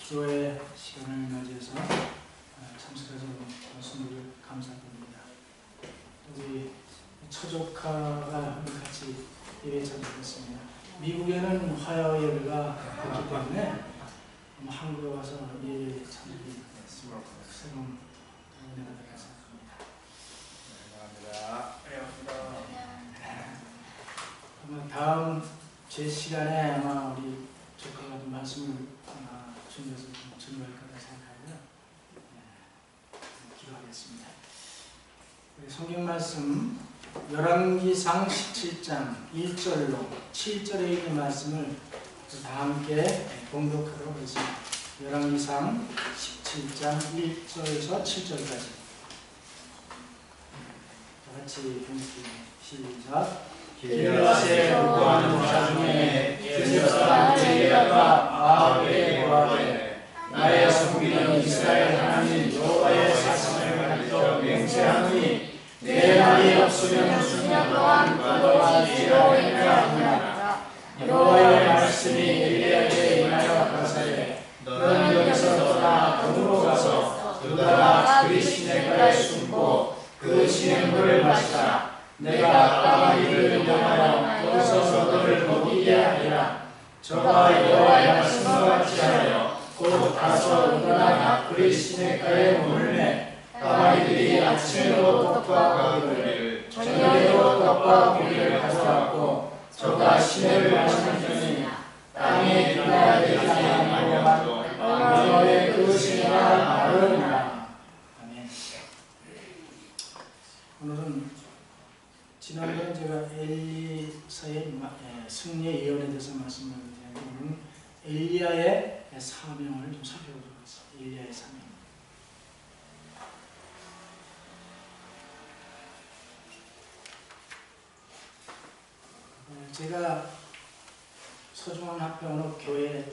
기도의 시간을 맞이해서 참석해서 말씀을 감사드립니다. 우리 처조카가 같이 예배 참석했습니다. 미국에는 화요 예배가 있기 때문에 한국에 와서 예배 참석이 새로운 은혜가 되길 생각합니다. 아마 다음 제 시간에 아마 우리 조카가 좀 말씀을 준비해서 전할 거라 생각하고요. 기도하겠습니다. 우리 성경 말씀 열왕기상 17장 1절로 7절에 있는 말씀을 다 함께 봉독하도록 하겠습니다. 열왕기상 17장 1절에서 7절까지 다 같이 시작. 길르앗에 복구하는 자 중에 게셀 사람 엘리야가 아합에게 고하되 나의 성기는 이스라엘 하나님 여호와의 사상을 가리켜 맹세하노니 내 말이 없으면 수년 동안 너와 지혜로 행하라. 여호와의 말씀이 엘리야에게 임하여 가사되 너는 여기서 떠나 동으로 가서 그가 그리 시냇가에 숨고 그 시냇물을 마시라. 내가 까마귀를 명하여 거기서 너를 먹이게 하리라. 저가 여호와의 말씀과 같이 하여 곧 가서 떠나 그리 시냇가에 머물매 까마귀들이 아침에도 떡과 고기를 저녁에도 떡과 고기를 가져왔고 저가 시냇을 마시는 중에 땅에 일어나야 되지 아니하고 너의 그 시내가 마르리라. 아멘. 오늘은 지난번에 제가 엘리사의 승리의 예언에 대해서 말씀을 드렸는데 오늘은 엘리야의 사명을 좀 살펴보도록 하겠습니다. 엘리야의 사명. 제가 서중원 합병으로 교회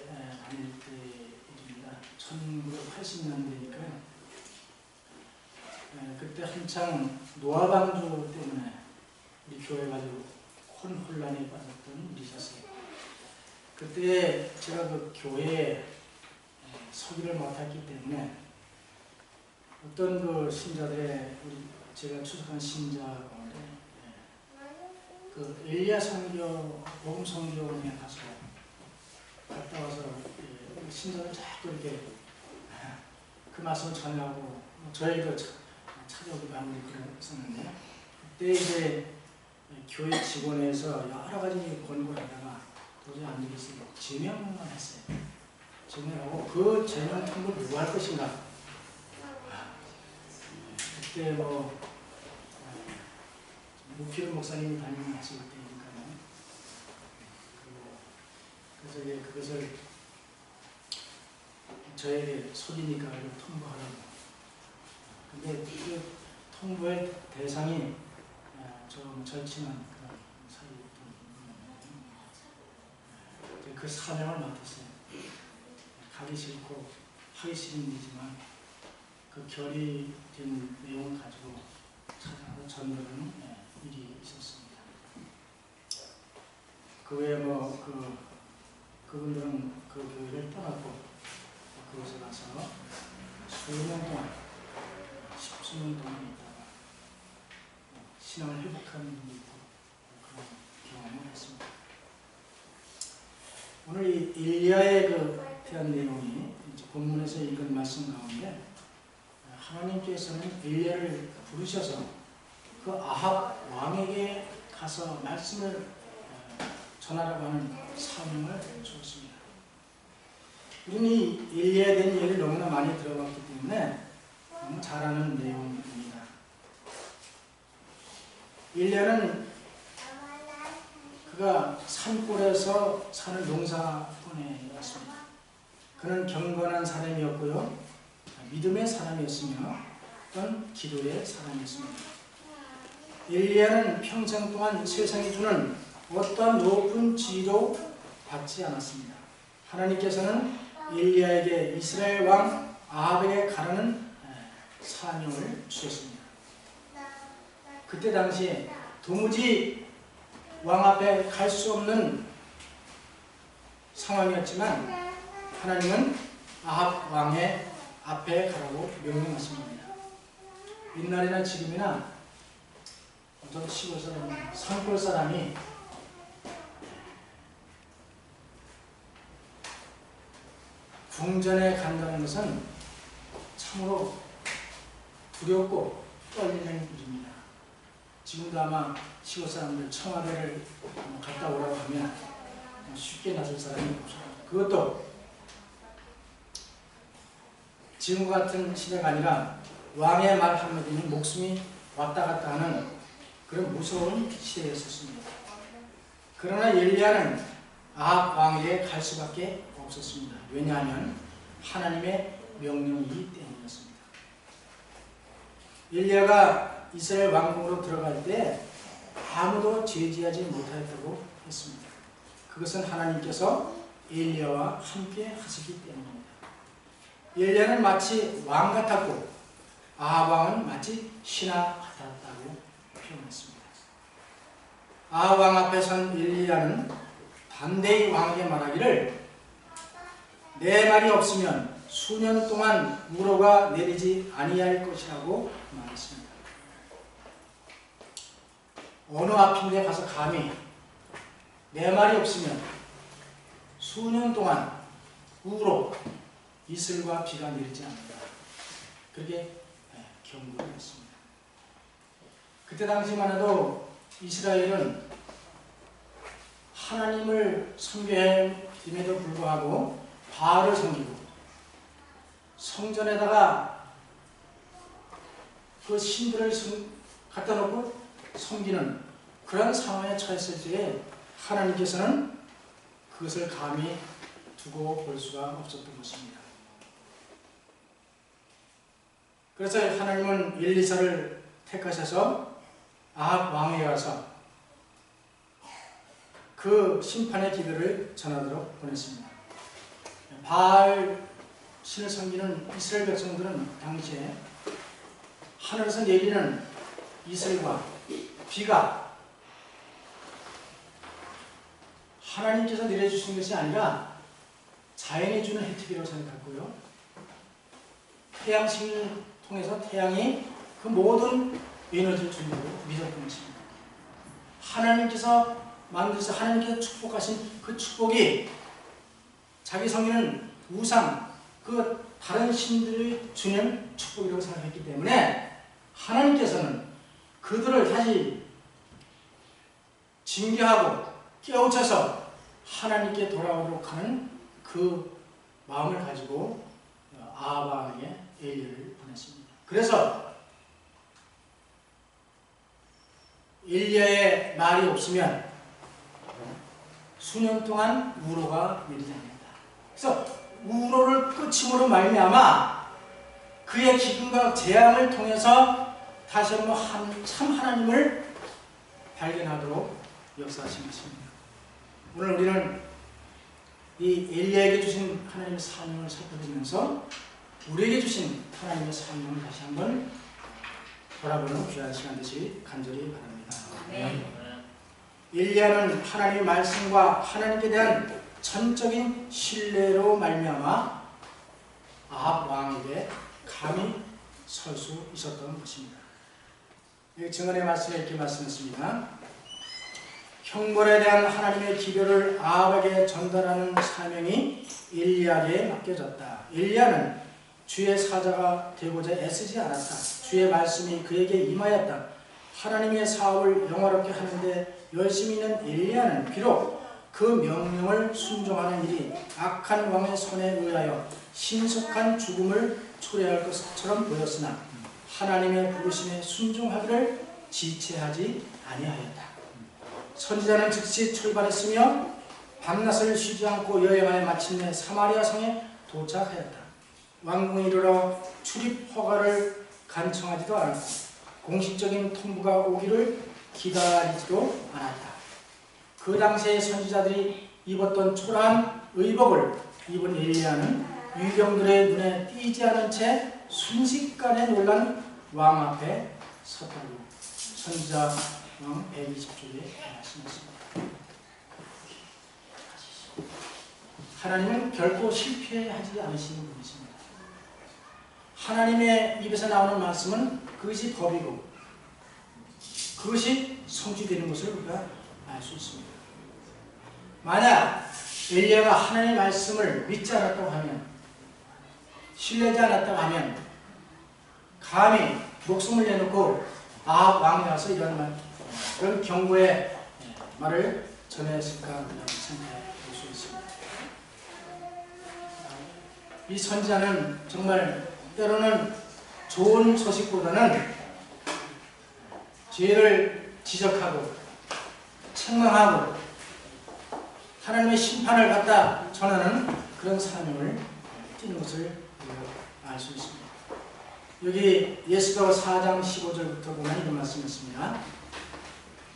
다닐 때 일입니다. 1980년대니까요. 그때 한창 노아방주 때문에 우리 교회 가지고 큰 혼란에 빠졌던 일이 있었어요. 그때 제가 그 교회에 서기를 못했기 때문에 어떤 그 신자들의 제가 추적한 신자 가운데 그 엘리야 선교, 복음 선교원에 갔다 와서 신자들 자꾸 이렇게 그 말씀을 전하고 저희도 찾아오기도 하고 그랬었는데 그때 이제 교회 직원에서 여러 가지 권고를 하다가 도저히 안 되겠어요. 제명만 했어요. 제명하고 그 제명 통보를 누구 할 것인가. 그때 무필 목사님이 담임하실 때니까요. 그래서 이제 그것을 저에게 속이니까 통보하라고. 근데 그 통보의 대상이 좀 절친한 그런 사이였던 그 사명을 맡았어요. 가기 싫고 하기 싫은 일이지만 그 결의된 내용을 가지고 찾아가서 전달하는 일이 있었습니다. 그 외에 그분들은 그 교회를 떠났고 그곳에 가서 수년 동안 10수년 동안 있다가 신앙을 회복하는 분이 있고 그런 경험을 했습니다. 오늘 이 엘리야에 대한 내용이 이제 본문에서 읽은 말씀 가운데 하나님께서는 엘리야를 부르셔서 그 아합 왕에게 가서 말씀을 전하라고 하는 사명을 주었습니다. 우리는 이 엘리야에 대한 얘기를 너무나 많이 들어봤기 때문에 너무 잘 아는 내용입니다. 엘리야는 그가 산골에서 사는 농사꾼이었습니다. 그는 경건한 사람이었고요. 믿음의 사람이었으며 어떤 기도의 사람이었습니다. 엘리야는 평생 동안 세상이 주는 어떤 높은 지위도 받지 않았습니다. 하나님께서는 엘리야에게 이스라엘 왕 아합에게 가라는 사명을 주셨습니다. 그때 당시에 도무지 왕 앞에 갈 수 없는 상황이었지만 하나님은 아합 왕의 앞에 가라고 명령하십니다. 옛날이나 지금이나 어떤 시골 사람, 산골 사람이 궁전에 간다는 것은 참으로 두렵고 떨리는 일입니다. 지금도 아마 시골 사람들 청와대를 갔다 오라고 하면 쉽게 나설 사람이 없어요. 그것도 지금과 같은 시대가 아니라 왕의 말 한마디는 목숨이 왔다 갔다 하는 그런 무서운 시대였었습니다. 그러나 엘리야는 아합 왕에게 갈 수밖에 없었습니다. 왜냐하면 하나님의 명령이기 때문이었습니다. 엘리야가 이스라엘 왕궁으로 들어갈 때 아무도 제지하지 못하였다고 했습니다. 그것은 하나님께서 엘리야와 함께 하시기 때문입니다. 엘리야는 마치 왕 같았고 아합 왕은 마치 신하 같았다고 표현했습니다. 아합 왕 앞에 선 엘리야는 반대의 왕에게 말하기를 내 말이 없으면 수년 동안 우로가 내리지 아니할 것이라고 말했습니다. 어느 앞인데 가서 감히 내 말이 없으면 수년 동안 우로 이슬과 비가 내리지 않는다. 그렇게 경고를 했습니다. 그때 당시만 해도 이스라엘은 하나님을 섬김에도 불구하고 바알을 섬기고 성전에다가 그 신들을 갖다 놓고 섬기는 그런 상황에 처했을 때에 하나님께서는 그것을 감히 두고 볼 수가 없었던 것입니다. 그래서 하나님은 엘리사를 택하셔서 아합 왕에게 가서 그 심판의 기도를 전하도록 보냈습니다. 바알 신을 섬기는 이스라엘 백성들은 당시에 하늘에서 내리는 이슬과 비가 하나님께서 내려주신 것이 아니라 자연이 주는 혜택이라고 생각했고요. 태양신을 통해서 태양이 그 모든 에너지를 준다고 믿었던 것입니다. 하나님께서 만드셔서 하나님께서 축복하신 그 축복이 자기 섬기는 우상, 그 다른 신들이 주는 축복이라고 생각했기 때문에 하나님께서는 그들을 다시 징계하고 깨우쳐서 하나님께 돌아오도록 하는 그 마음을 가지고 아합 왕에게 엘리야를 보냈습니다. 그래서 엘리야의 말이 없으면 수년 동안 우로가 내리지 않는다. 그래서 우로를 끝임으로 말미암아 그의 기근과 재앙을 통해서 다시 한번 참 하나님을 발견하도록 역사하신 것입니다. 오늘 우리는 이 엘리야에게 주신 하나님의 사명을 살펴보면서 우리에게 주신 하나님의 사명을 다시 한번 돌아보는 귀한 시간 되시길 간절히 바랍니다. 엘리야는 하나님의 말씀과 하나님께 대한 전적인 신뢰로 말미암아 아합 왕에게 감히 설 수 있었던 것입니다. 증언의 말씀에 이렇게 말씀했습니다. 형벌에 대한 하나님의 기별을 아합에게 전달하는 사명이 엘리야에게 맡겨졌다. 엘리야는 주의 사자가 되고자 애쓰지 않았다. 주의 말씀이 그에게 임하였다. 하나님의 사업을 영화롭게 하는데 열심히 있는 엘리야는 비록 그 명령을 순종하는 일이 악한 왕의 손에 의하여 신속한 죽음을 초래할 것처럼 보였으나 하나님의 부르심에 순종하기를 지체하지 아니하였다. 선지자는 즉시 출발했으며 밤낮을 쉬지 않고 여행하여 마침내 사마리아 성에 도착하였다. 왕궁에 이르러 출입 허가를 간청하지도 않았고 공식적인 통보가 오기를 기다리지도 않았다. 그 당시의 선지자들이 입었던 초라한 의복을 입은 엘리야는 유경들의 눈에 띄지 않은 채 순식간에 놀란 왕 앞에 섰다고 선지자 왕 120쪽에 말씀했습니다. 하나님은 결코 실패하지 않으시는 분이십니다. 하나님의 입에서 나오는 말씀은 그것이 법이고 그것이 성취되는 것을 우리가 알 수 있습니다. 만약 엘리야가 하나님의 말씀을 믿지 않았다고 하면, 신뢰하지 않았다고 하면 감히 목숨을 내놓고 아합 왕에 가서 그런 경고의 말을 전했을까 생각해 볼 수 있습니다. 이 선지자는 정말 때로는 좋은 소식보다는 죄를 지적하고 책망하고 하나님의 심판을 갖다 전하는 그런 사명을 띠는 것을 알 수 있습니다. 여기 예수더 4장 15절부터 보면 이런 말씀이 있습니다.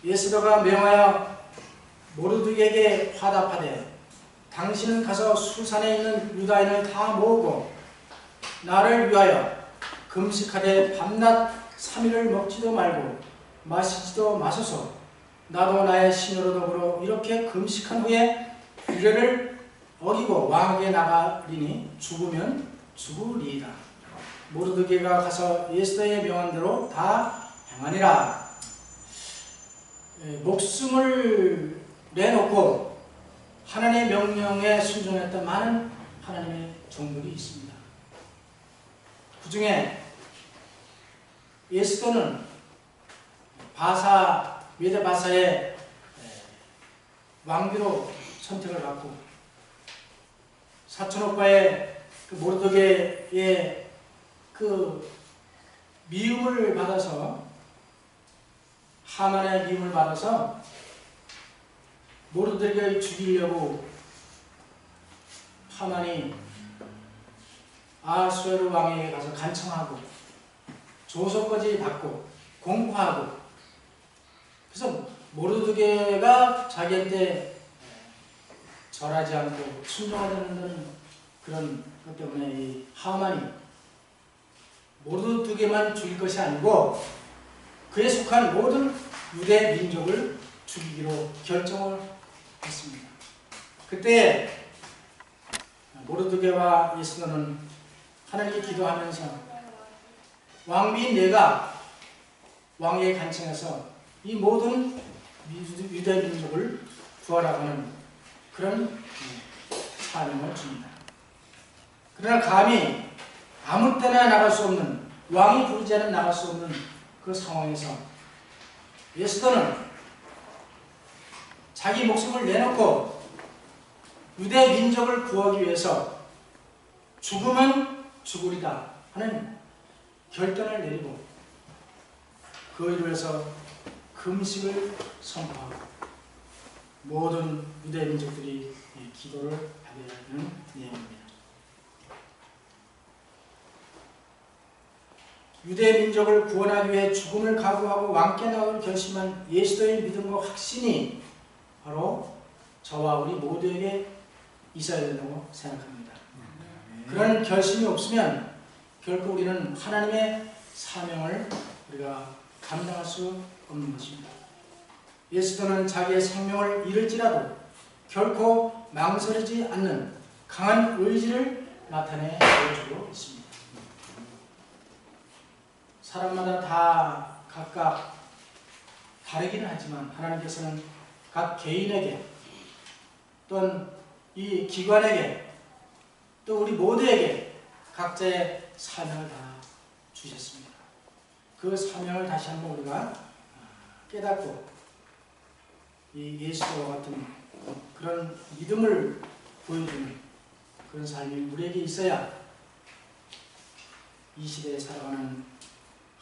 예수더가 명하여 모르드게에게 화답하되 당신은 가서 수산에 있는 유다인을 다 모으고 나를 위하여 금식하되 밤낮 3일을 먹지도 말고 마시지도 마소서. 나도 나의 신으로 더불어 이렇게 금식한 후에 규례를 어기고 왕에게 나가리니 죽으면 죽으리이다. 모르드게가 가서 예수더의 명한 대로 다 행하니라. 목숨을 내놓고 하나님의 명령에 순종했던 많은 하나님의 종들이 있습니다. 그 중에 예수더는 메대 바사의 왕비로 선택을 받고 사촌오빠의 모르드게의 그 미움을 받아서 하만의 미움을 받아서 모르드게를 죽이려고 하만이 아하수에로 왕에게 가서 간청하고 조소까지 받고 공포하고, 그래서 모르드게가 자기한테 절하지 않고 순종하지 않는 그런 것 때문에 이 하만이 모르드게만 죽일 것이 아니고 그에 속한 모든 유대 민족을 죽이기로 결정을 했습니다. 그때 모르드게와 예수더는 하나님께 기도하면서 왕비인 내가 왕에게 간청해서 이 모든 유대 민족을 구하라고 하는 그런 사명을 줍니다. 그러나 감히 아무 때나 나갈 수 없는, 왕이 부르지 않으면 나갈 수 없는 그 상황에서 예수더는 자기 목숨을 내놓고 유대 민족을 구하기 위해서 죽으면 죽으리다 하는 결단을 내리고 그 일을 위해서 금식을 선포하고 모든 유대 민족들이 기도를 하게 되는 내용입니다. 유대 민족을 구원하기 위해 죽음을 각오하고 왕께 나올 결심한 예수도의 믿음과 확신이 바로 저와 우리 모두에게 있어야 된다고 생각합니다. 그런 결심이 없으면 결코 우리는 하나님의 사명을 우리가 감당할 수 없는 것입니다. 예수도는 자기의 생명을 잃을지라도 결코 망설이지 않는 강한 의지를 나타내 보여주고 있습니다. 사람마다 다 각각 다르기는 하지만 하나님께서는 각 개인에게 또는 이 기관에게 또 우리 모두에게 각자의 사명을 다 주셨습니다. 그 사명을 다시 한번 우리가 깨닫고 이 예수와 같은 그런 믿음을 보여주는 그런 삶이 우리에게 있어야 이 시대에 살아가는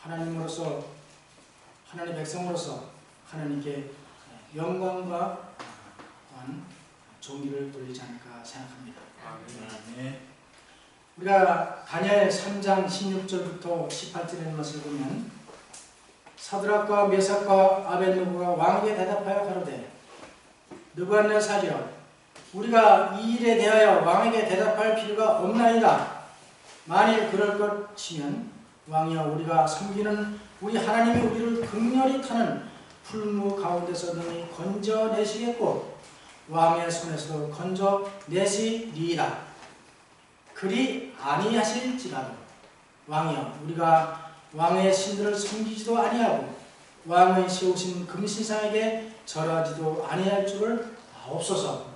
하나님으로서, 하나님의 백성으로서 하나님께 영광과 또한 존귀를 돌리지 않을까 생각합니다. 아멘. 우리가 다니엘 3장 16절부터 18절의 말씀을 보면 사드락과 메삭과 아벳느고가 왕에게 대답하여 가로되 느부갓네살이여, 우리가 이 일에 대하여 왕에게 대답할 필요가 없나이다. 만일 그럴 것이면 왕이여, 우리가 섬기는 우리 하나님이 우리를 극렬히 타는 풀무 가운데서 능히 건져내시겠고 왕의 손에서도 건져내시리이다. 그리 아니하실지라도 왕이여 우리가 왕의 신들을 섬기지도 아니하고 왕의 세우신 금신상에게 절하지도 아니할 줄을 아옵소서.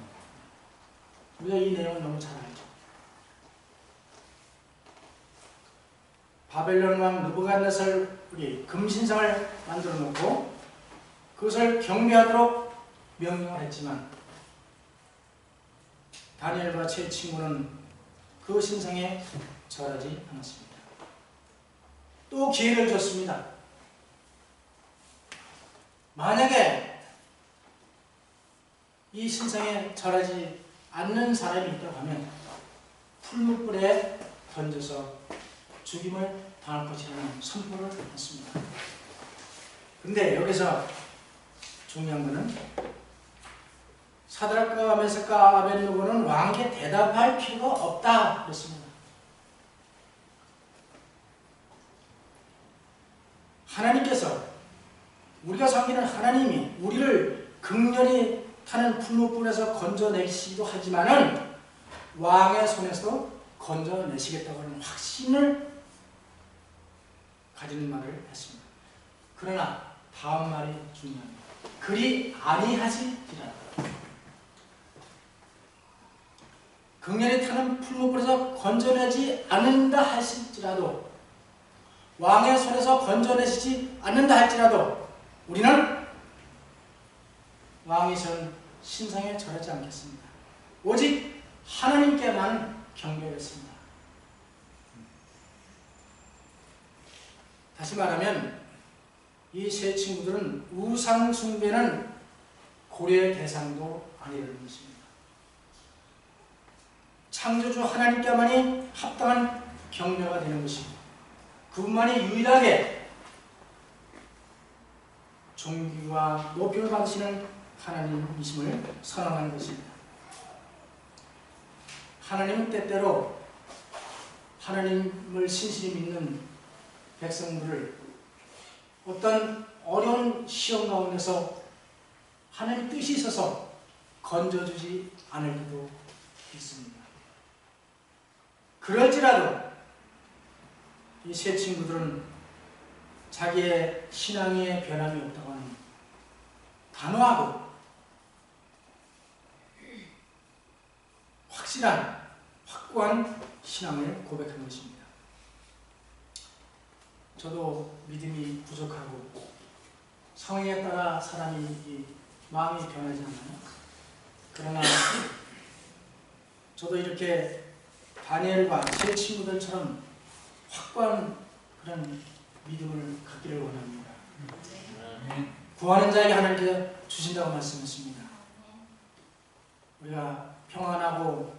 우리가 이 내용을 너무 잘 알죠. 바벨론 왕 느부갓네살이 금신상을 만들어 놓고 그것을 경배하도록 명령을 했지만 다니엘과 제 친구는 그 신상에 절하지 않았습니다. 또 기회를 줬습니다. 만약에 이 신상에 절하지 않는 사람이 있다고 하면 풀무불에 던져서 죽임을 당할 것이라는 선포를 했습니다. 근데 여기서 중요한 것은 사드락과 메삭과 아벳느고는 왕에게 대답할 필요가 없다 그랬습니다. 하나님께서 우리가 섬기는 하나님이 우리를 극렬히 타는 풀무불에서 건져내시기도 하지만은 왕의 손에서 건져내시겠다고 하는 확신을 가지는 말을 했습니다. 그러나 다음 말이 중요합니다. 그리 아니하실지라도 극렬히 타는 풀무불에서 건져내지 않는다 하실지라도 왕의 손에서 건져내시지 않는다 할지라도 우리는 왕이 전 신상에 절하지 않겠습니다. 오직 하나님께만 경배하겠습니다. 다시 말하면 이 세 친구들은 우상 숭배는 고려의 대상도 아니라는 것입니다. 창조주 하나님께만이 합당한 경배가 되는 것이고 그분만이 유일하게 존귀와 높임을 받으시는 하나님이심을 선언하는 것입니다. 하나님은 때때로 하나님을 신실히 믿는 백성들을 어떤 어려운 시험 가운데서 하나님의 뜻이 있어서 건져주지 않을 때도 있습니다. 그럴지라도 이 세 친구들은 자기의 신앙에 변함이 없다고 하는 단호하고 확실한 확고한 신앙을 고백한 것입니다. 저도 믿음이 부족하고 상황에 따라 사람이 마음이 변하지 않나요? 그러나 저도 이렇게 다니엘과 제 친구들처럼 확고한 그런 믿음을 갖기를 원합니다. 구하는 자에게 하나님께서 주신다고 말씀했습니다. 우리가 평안하고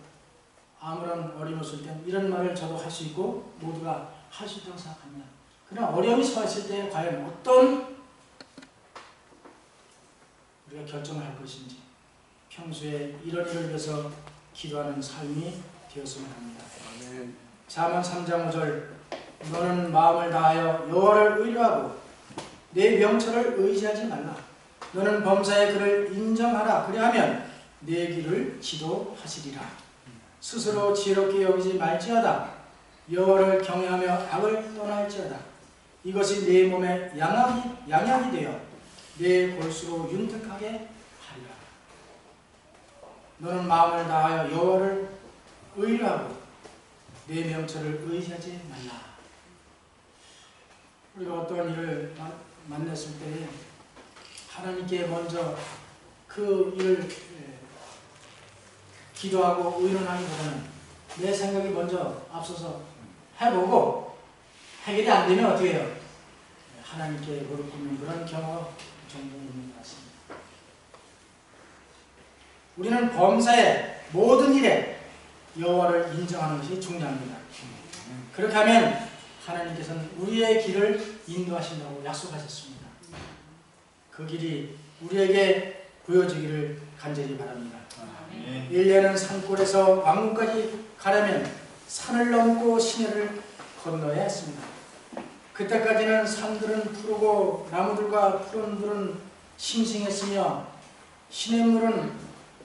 아무런 어려움이 없을 때 이런 말을 저도 할 수 있고 모두가 할 수 있다고 생각합니다. 그러나 어려움이 처했을 때 과연 어떤 우리가 결정을 할 것인지 평소에 이런 일을 위해서 기도하는 삶이 되었으면 합니다. 잠언 3장 5절 너는 마음을 다하여 여호와를 의뢰하고 내 명철을 의지하지 말라. 너는 범사의 그를 인정하라. 그리하면 내 길을 지도하시리라. 스스로 지혜롭게 여기지 말지어다. 여호와를 경외하며 악을 떠날지어다. 이것이 내 몸에 양약이 되어 내 골수로 윤택하게 하리라. 너는 마음을 다하여 여호와를 의뢰하고 내 명철을 의지하지 말라. 우리가 어떤 일을 만났을 때 하나님께 먼저 그 일을 기도하고 의논하기보다는 내 생각이 먼저 앞서서 해보고 해결이 안 되면 어떻게 해요? 하나님께 무릎 꿇는 그런 경우가 종종 있는 것 같습니다. 우리는 범사의 모든 일에 여호와를 인정하는 것이 중요합니다. 그렇게 하면 하나님께서는 우리의 길을 인도하신다고 약속하셨습니다. 그 길이 우리에게 보여지기를 간절히 바랍니다. 일레는 산골에서 왕궁까지 가려면 산을 넘고 시내를 건너야 했습니다. 그때까지는 산들은 푸르고 나무들과 푸른 물은 싱싱했으며 시냇물은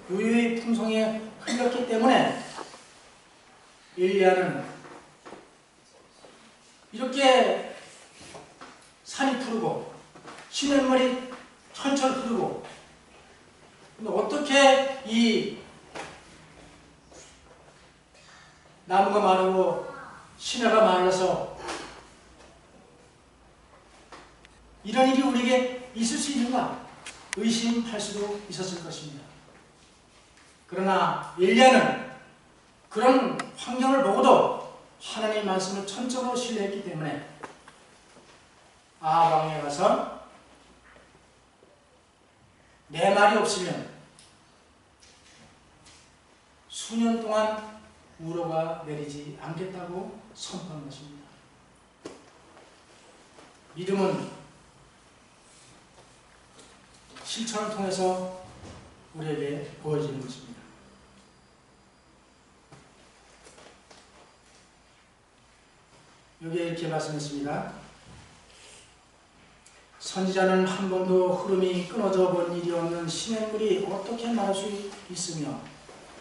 우유의 풍성에 흘렸기 때문에 엘리야는 이렇게 산이 푸르고 시냇물이 철철 흐르고, 근데 어떻게 이 나무가 마르고 시내가 말라서 이런 일이 우리에게 있을 수 있는가 의심할 수도 있었을 것입니다. 그러나 엘리야는 그런 환경을 보고도 하나님의 말씀을 천적으로 신뢰했기 때문에 아합 왕에 가서 내 말이 없으면 수년 동안 우로가 내리지 않겠다고 선포한 것입니다. 믿음은 실천을 통해서 우리에게 보여지는 것입니다. 여기에 이렇게 말씀했습니다. 선지자는 한 번도 흐름이 끊어져 본 일이 없는 시냇물이 어떻게 마를 수 있으며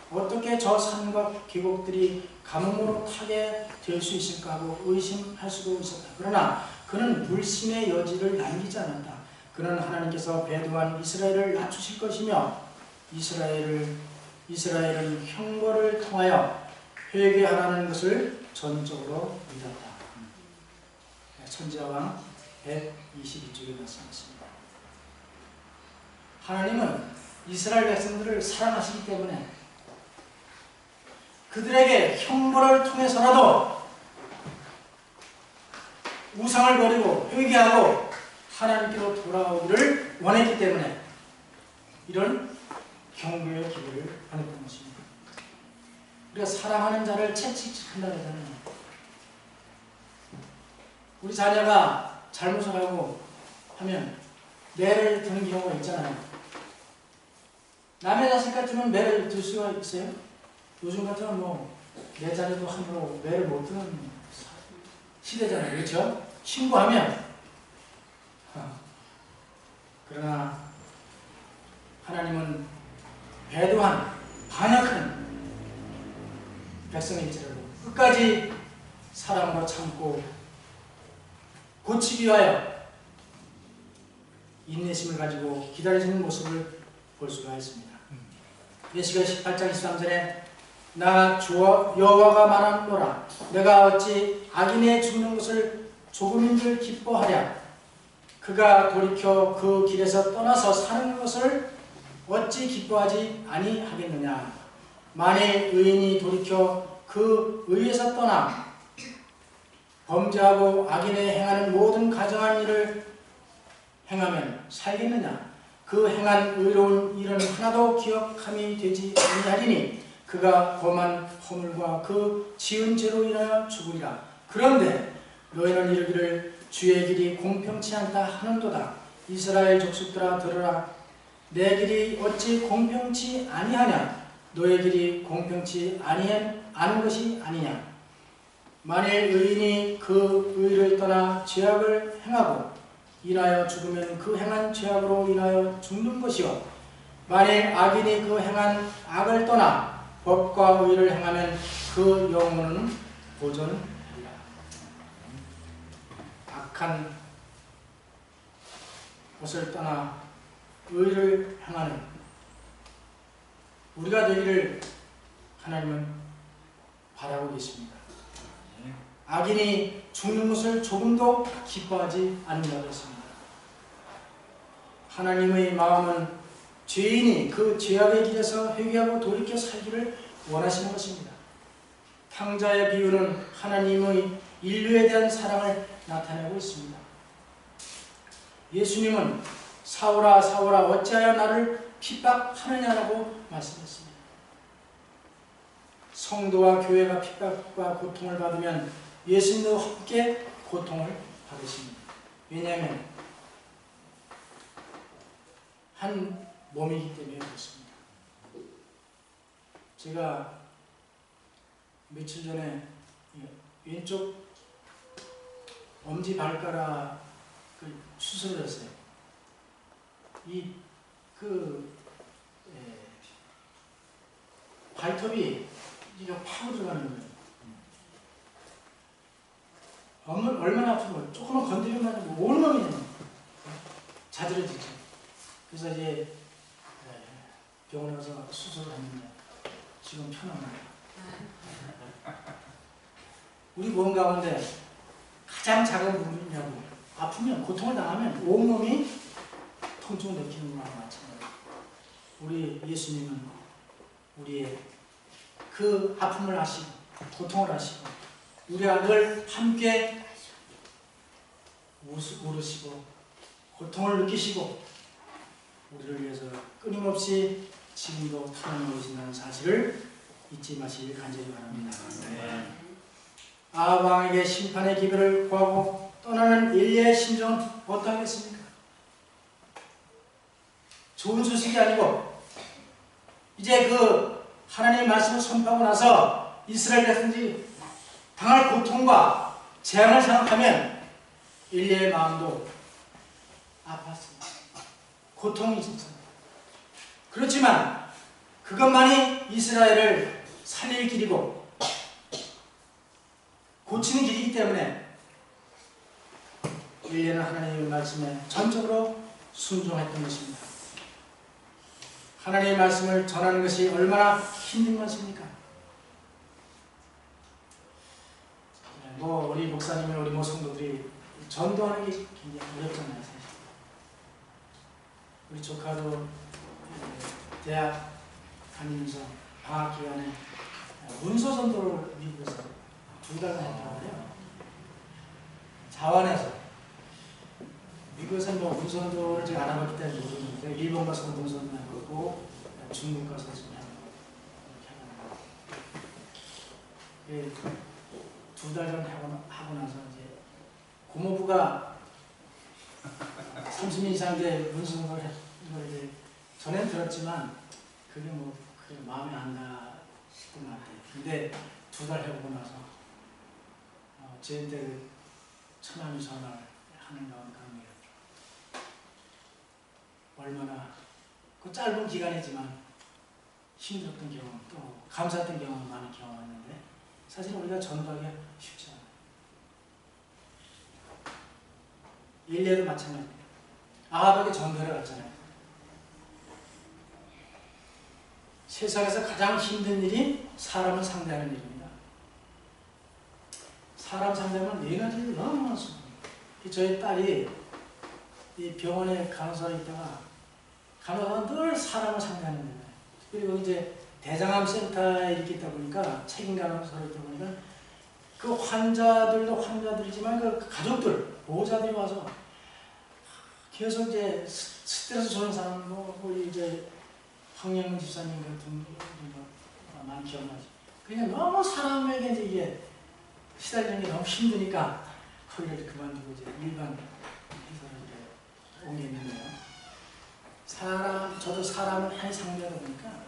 어떻게 저 산과 계곡들이 가뭄으로 타게 될 수 있을까 하고 의심할 수도 있었다. 그러나 그는 불신의 여지를 남기지 않았다. 그는 하나님께서 배도한 이스라엘을 낮추실 것이며 이스라엘은 형벌을 통하여 회개하라는 것을 전적으로 믿었다. 선지자왕 122쪽에 말씀하십니다. 하나님은 이스라엘 백성들을 사랑하시기 때문에 그들에게 형벌을 통해서라도 우상을 버리고 회개하고 하나님께로 돌아오기를 원했기 때문에 이런 경고의 기회를 보냈던 것입니다. 우리가 사랑하는 자를 채찍한다고 하잖아요. 우리 자녀가 잘못을 하고 하면 매를 드는 경우가 있잖아요. 남의 자식 같으면 매를 들 수가 있어요? 요즘 같으면 내 자녀도 함부로 매를 못 드는 시대잖아요. 그렇죠? 신고하면. 그러나 하나님은 배도한 반역한 백성일지라도 끝까지 사랑으로 참고 고치기 위하여 인내심을 가지고 기다리시는 모습을 볼 수가 있습니다. 예시가 18장 23절에 나 여호와가 말하노라 내가 어찌 악인의 죽는 것을 조금인들 기뻐하랴 그가 돌이켜 그 길에서 떠나서 사는 것을 어찌 기뻐하지 아니하겠느냐. 만일 의인이 돌이켜 그 의에서 떠나 범죄하고 악인의 행하는 모든 가정한 일을 행하면 살겠느냐. 그 행한 의로운 일은 하나도 기억함이 되지 아니하리니 그가 범한 허물과 그 지은 죄로 인하여 죽으리라. 그런데 너희는 이르기를 주의 길이 공평치 않다 하는도다. 이스라엘 족속들아 들으라. 내 길이 어찌 공평치 아니하냐. 너의 길이 공평치 아는 것이 아니냐. 만일 의인이 그 의를 떠나 죄악을 행하고 인하여 죽으면 그 행한 죄악으로 인하여 죽는 것이요 만일 악인이 그 행한 악을 떠나 법과 의를 행하면 그 영혼은 보존하리라. 악한 것을 떠나 의를 행하는 우리가 되기를 하나님은 바라고 계십니다. 악인이 죽는 것을 조금도 기뻐하지 않는다고 했습니다. 하나님의 마음은 죄인이 그 죄악의 길에서 회개하고 돌이켜 살기를 원하시는 것입니다. 탕자의 비유는 하나님의 인류에 대한 사랑을 나타내고 있습니다. 예수님은 사울아 사울아 어찌하여 나를 핍박하느냐라고 말씀했습니다. 성도와 교회가 핍박과 고통을 받으면 예수님도 함께 고통을 받으십니다. 왜냐하면 한 몸이기 때문에 그렇습니다. 제가 며칠 전에 왼쪽 엄지발가락 수술을 했어요. 발톱이 이게 파고 들어가는 거예요. 얼마나 아픈 거예요. 조금만 건드리면 온몸이 자들어지죠. 그래서 이제 병원에 가서 수술을 했는데 지금 편합니다. 우리 몸 가운데 가장 작은 부분이냐고 아프면 고통을 당하면 온몸이 통증을 느끼는 거랑 마찬가지예요. 우리 예수님은 우리의 그 아픔을 아시고 고통을 아시고 우리와 늘 함께 울으시고 고통을 느끼시고 우리를 위해서 끊임없이 지금도 태어나고 계신다는 사실을 잊지 마시길 간절히 바랍니다. 네. 아합 왕에게 심판의 기별을 구하고 떠나는 엘리야의 심정은 어떠하겠습니까? 좋은 소식이 아니고 이제 그 하나님의 말씀을 선포하고 나서 이스라엘 백성들이 당할 고통과 재앙을 생각하면 엘리야의 마음도 아팠습니다. 고통이 있었습니다. 그렇지만 그것만이 이스라엘을 살릴 길이고 고치는 길이기 때문에 엘리야는 하나님의 말씀에 전적으로 순종했던 것입니다. 하나님의 말씀을 전하는 것이 얼마나 힘든 것입니까? 우리 목사님이 우리 성도들이 전도하는 게 굉장히 어렵잖아요. 사실. 우리 조카도 대학 다니면서 방학 기간에 문서 전도를 미국에서 2달간 했더라고요. 자원에서. 미국에서는 문서 전도를 제가 안 해봤기 때문에 모르는데 일본 가서 문서 전도 해보고 중국 가서 좀 해보고 2달간 하고 나서 이제 고모부가 30년 이상 이제 문서 전도를 이제 전엔 들었지만 그게 그게 마음에 안 갔던 것 같아요. 근데 2달 해보고 나서 저한테 천안이 전화를 하는 가운데 얼마나 그 짧은 기간이지만 힘들었던 경험 또 감사했던 경험을 많이 경험했는데 사실 우리가 전도하기가 쉽지 않아요. 엘리야도 마찬가지입니다. 아합에게 전도를 갔잖아요. 세상에서 가장 힘든 일이 사람을 상대하는 일입니다. 사람 상대하면 4가지 너무 많습니다. 저희 딸이 이 병원에 간호사로 있다가 간호사는 늘 사람을 상대하는 거예요. 그리고 이제 대장암 센터에 이렇게 있다 보니까 책임 간호사로 있다 보니까 그 환자들도 환자들이지만 그 가족들, 보호자들이 와서 계속 이제 스트레스 주는 사람, 우리 이제 황영문 집사님 같은 분도 많이 기억나죠. 그냥 너무 사람에게 이제 이게 시달리는 게 너무 힘드니까 거기를 그만두고 이제 일반 회사를 이제 옮겼는데요. 저도 사람을 많이 상대하다 보니까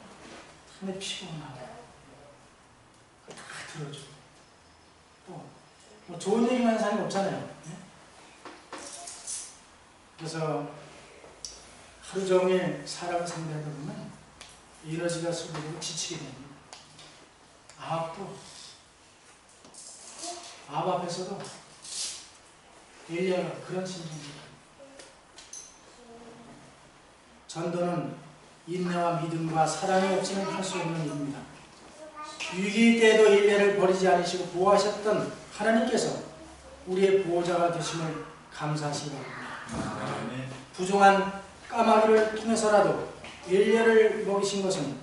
상당히 피곤하고 다 들어주고 또 좋은 얘기만 하는 사람이 없잖아요. 네? 그래서 하루 종일 사람을 상대하다 보면 에너지가 쏟아지고 지치게 됩니다. 아합도 아합 앞에서도 엘리야가 그런 심정입니다. 전도는 인내와 믿음과 사랑이 없이는 할 수 없는 일입니다. 위기 때에도 엘리야를 버리지 않으시고 보호하셨던 하나님께서 우리의 보호자가 되심을 감사하시기 바랍니다. 부정한 까마귀를 통해서라도 엘리야를 먹이신 것은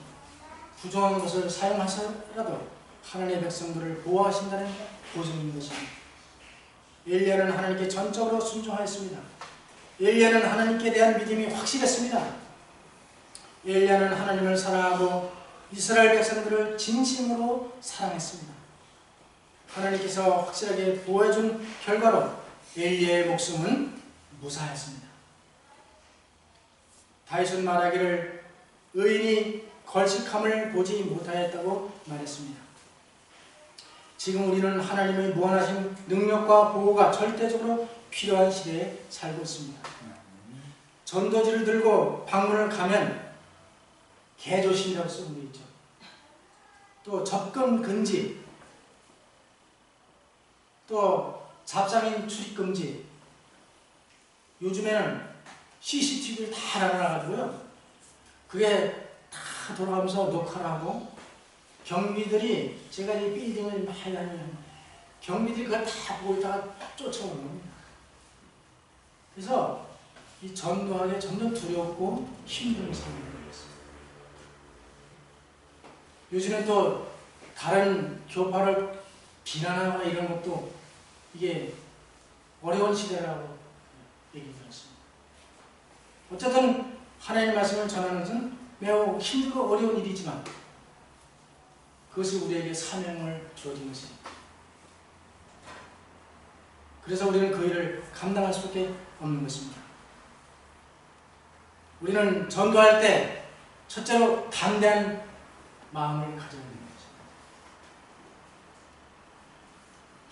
부정한 것을 사용하셔라도 하나님의 백성들을 보호하신다는 보증인 것입니다. 엘리야는 하나님께 전적으로 순종하였습니다. 엘리야는 하나님께 대한 믿음이 확실했습니다. 엘리야는 하나님을 사랑하고 이스라엘 백성들을 진심으로 사랑했습니다. 하나님께서 확실하게 보호해준 결과로 엘리야의 목숨은 무사했습니다. 다윗은 말하기를 의인이 걸식함을 보지 못하였다고 말했습니다. 지금 우리는 하나님의 무한하신 능력과 보호가 절대적으로 필요한 시대에 살고 있습니다. 전도지를 들고 방문을 가면 개조신이라고 쓰는 게 있죠. 또 접근 금지, 또 잡상인 출입 금지. 요즘에는 CCTV를 다 달아놔가지고요. 그게 다 돌아가면서 녹화를 하고 경비들이 제가 이 빌딩을 많이 다니면 경비들이 그걸 다 보고 있다가 쫓아오는 겁니다. 그래서 이 전도하기에 점점 두렵고 힘든 삶이 되었어요. 요즘에 또 다른 교파를 비난하거나 이런 것도 이게 어려운 시대라고 얘기 들었습니다. 어쨌든 하나님의 말씀을 전하는 것은 매우 힘들고 어려운 일이지만 그것이 우리에게 사명을 주어진 것입니다. 그래서 우리는 그 일을 감당할 수밖에 없는 것입니다. 우리는 전도할 때 첫째로 담대한 마음을 가져야 합니다.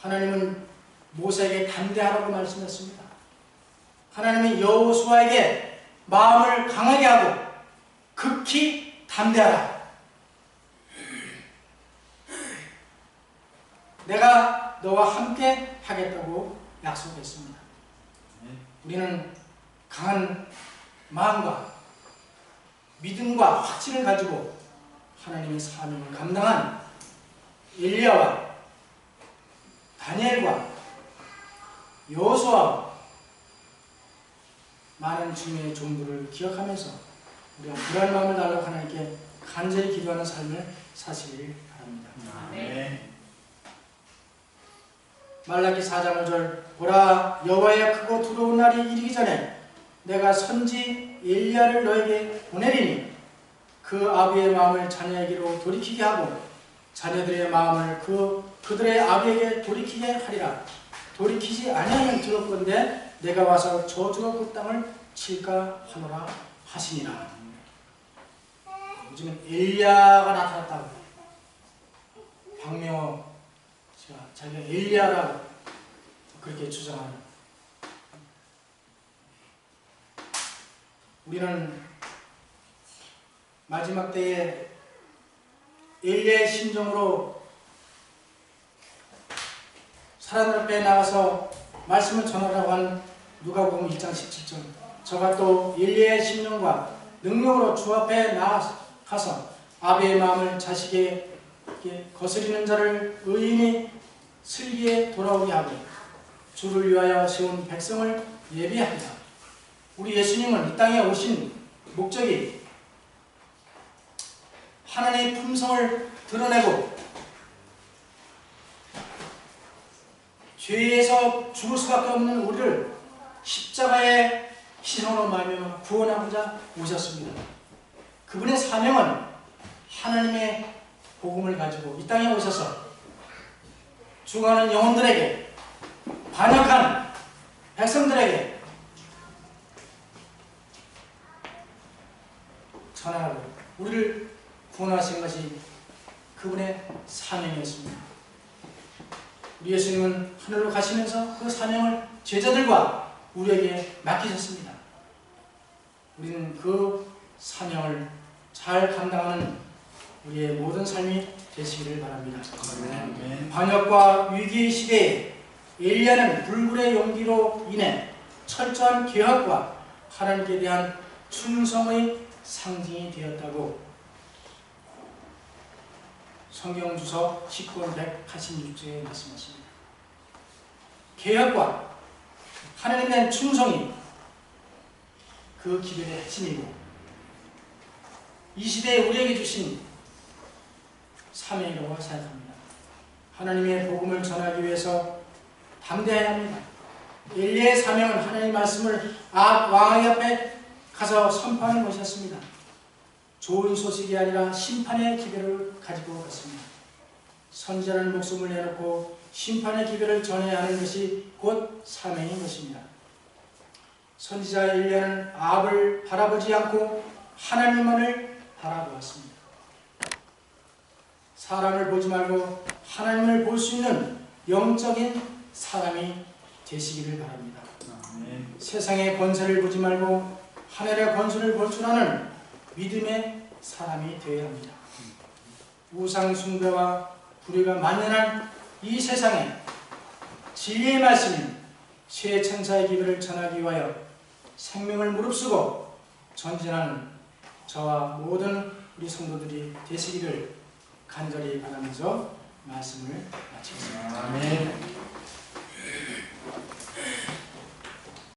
하나님은 모세에게 담대하라고 말씀했습니다. 하나님은 여호수아에게 마음을 강하게 하고 극히 담대하라. 내가 너와 함께 하겠다고 약속했습니다. 우리는 강한 마음과 믿음과 확신을 가지고 하나님의 사명을 감당한 엘리야와 다니엘과 여호수아와 많은 주님의 종들을 기억하면서 우리가 불안한 마음을 달라고 하나님께 간절히 기도하는 삶을 사시길 바랍니다. 아멘. 말라기 4장 5절 보라 여호와의 크고 두려운 날이 이르기 전에 내가 선지 엘리야를 너에게 보내리니 그 아비의 마음을 자녀에게로 돌이키게 하고 자녀들의 마음을 그들의 아비에게 돌이키게 하리라. 돌이키지 아니하면 들었건대 내가 와서 저주로 그 땅을 칠까 하노라 하시니라. 요즘은 엘리야가 나타났다고 박명호 자기가 엘리야라고 그렇게 주장하는. 우리는 마지막 때에 엘리야의 심정으로 사람들 앞에 나가서 말씀을 전하라고 한 누가복음 1장 17절 저가 또 엘리야의 심령과 능력으로 주 앞에 나가서 아비의 마음을 자식에게 거스리는 자를 의인이 슬기에 돌아오게 하고 주를 위하여 세운 백성을 예비합니다. 우리 예수님은 이 땅에 오신 목적이 하나님의 품성을 드러내고 죄에서 죽을 수밖에 없는 우리를 십자가의 희생으로 말미암아 구원하고자 오셨습니다. 그분의 사명은 하나님의 복음을 가지고 이 땅에 오셔서 죽어가는 영혼들에게 반역한 백성들에게 전하고 우리를 구원하신 것이 그분의 사명이었습니다. 우리 예수님은 하늘로 가시면서 그 사명을 제자들과 우리에게 맡기셨습니다. 우리는 그 사명을 잘 감당하는 우리의 모든 삶이 되시기를 바랍니다. 반역과 위기의 시대에 엘리야는 불굴의 용기로 인해 철저한 계획과 하나님께 대한 충성의 상징이 되었다고 성경주서 19권 186쪽에 말씀하십니다. 계획과 하나님에 대한 충성이 그 기별의 핵심이고 이 시대에 우리에게 주신 사명이라고 생각합니다. 하나님의 복음을 전하기 위해서 담대해야 합니다. 엘리야의 사명은 하나님의 말씀을 왕의 앞에 가서 선포하는 것이었습니다. 좋은 소식이 아니라 심판의 기별을 가지고 갔습니다. 선지자는 목숨을 내놓고 심판의 기별을 전해야 하는 것이 곧 사명인 것입니다. 선지자 엘리야는 아합을 바라보지 않고 하나님만을 바라보았습니다. 사람을 보지 말고 하나님을 볼 수 있는 영적인 사람이 되시기를 바랍니다. 세상의 권세를 보지 말고 하늘의 권세를 볼 줄 아는 믿음의 사람이 되어야 합니다. 우상 숭배와 불의가 만연한 이 세상에 진리의 말씀인 새 천사의 기별을 전하기 위하여 생명을 무릅쓰고 전진하는 저와 모든 우리 성도들이 되시기를 간절히 바라면서 말씀을 마치겠습니다. 아멘.